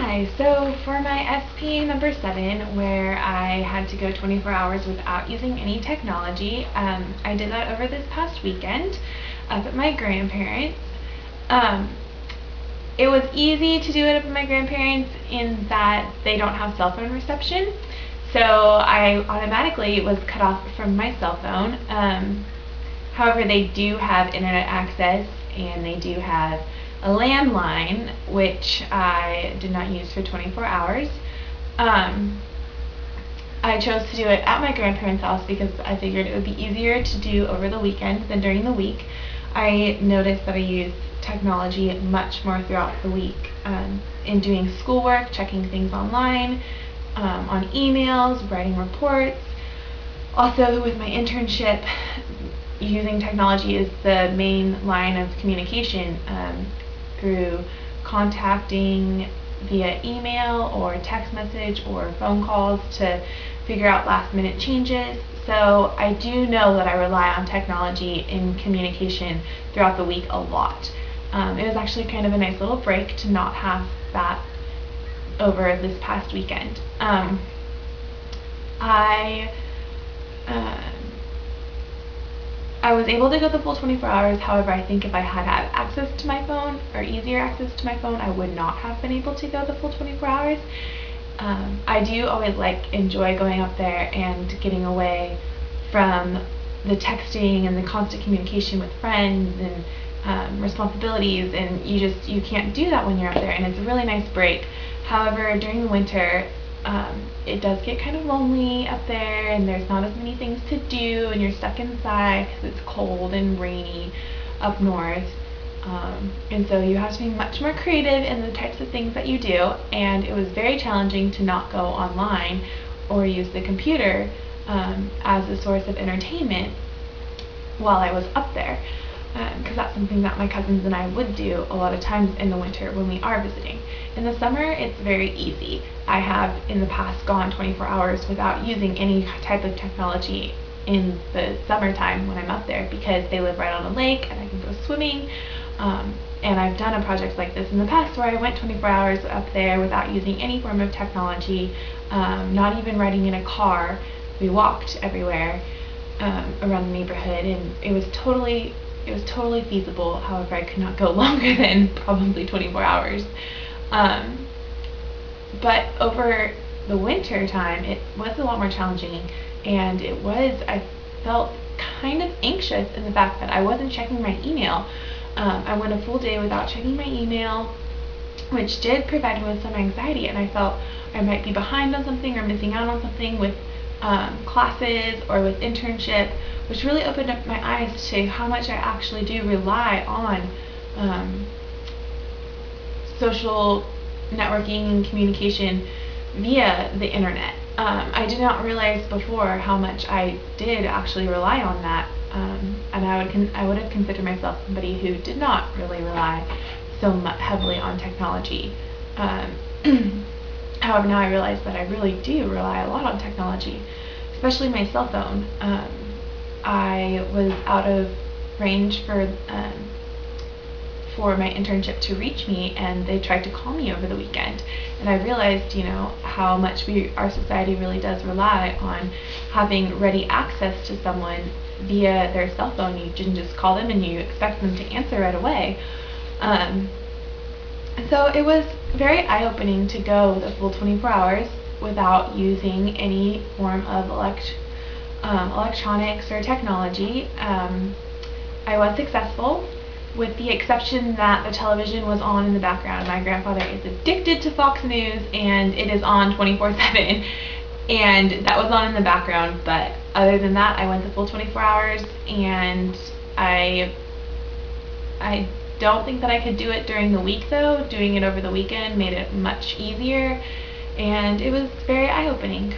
Hi, so for my SP number 7, where I had to go 24 hours without using any technology, I did that over this past weekend up at my grandparents'. Um, it was easy to do it up at my grandparents' in that they don't have cell phone reception, so I automatically was cut off from my cell phone. However, they do have internet access and they do have a landline, which I did not use for 24 hours. Um, I chose to do it at my grandparents' house because I figured it would be easier to do over the weekend than during the week. I noticed that I use technology much more throughout the week in doing schoolwork, checking things online, on emails, writing reports. Also, with my internship, using technology is the main line of communication through contacting via email or text message or phone calls to figure out last minute changes. So I do know that I rely on technology in communication throughout the week a lot. It was actually kind of a nice little break to not have that over this past weekend. I I was able to go the full 24 hours. However, I think if I had had access to my phone or easier access to my phone, I would not have been able to go the full 24 hours. I do always enjoy going up there and getting away from the texting and the constant communication with friends and responsibilities, and you can't do that when you're up there, and it's a really nice break. However, during the winter, it does get kind of lonely up there, and there's not as many things to do, and you're stuck inside because it's cold and rainy up north. And so you have to be much more creative in the types of things that you do, and it was very challenging to not go online or use the computer as a source of entertainment while I was up there, because that's something that my cousins and I would do a lot of times in the winter when we are visiting. In the summer, it's very easy. I have in the past gone 24 hours without using any type of technology in the summertime when I'm up there because they live right on a lake and I can go swimming. And I've done a project like this in the past where I went 24 hours up there without using any form of technology, not even riding in a car. We walked everywhere around the neighborhood, and it was totally feasible. However, I could not go longer than probably 24 hours. But over the winter time, it was a lot more challenging, and I felt kind of anxious in the fact that I wasn't checking my email. I went a full day without checking my email, which did provide me with some anxiety, and I felt I might be behind on something or missing out on something with classes or with internship, which really opened up my eyes to how much I actually do rely on social networking and communication via the internet. I did not realize before how much I did actually rely on that, and I would have considered myself somebody who did not really rely so heavily on technology. However, now I realize that I really do rely a lot on technology, especially my cell phone. I was out of range for my internship to reach me, and they tried to call me over the weekend, and I realized how much our society really does rely on having ready access to someone via their cell phone. You can just call them and you expect them to answer right away. So it was very eye-opening to go the full 24 hours without using any form of electronics or technology. I was successful, with the exception that the television was on in the background. My grandfather is addicted to Fox News, and it is on 24/7, and that was on in the background. But other than that, I went the full 24 hours, and I don't think that I could do it during the week, though. Doing it over the weekend made it much easier, and it was very eye-opening.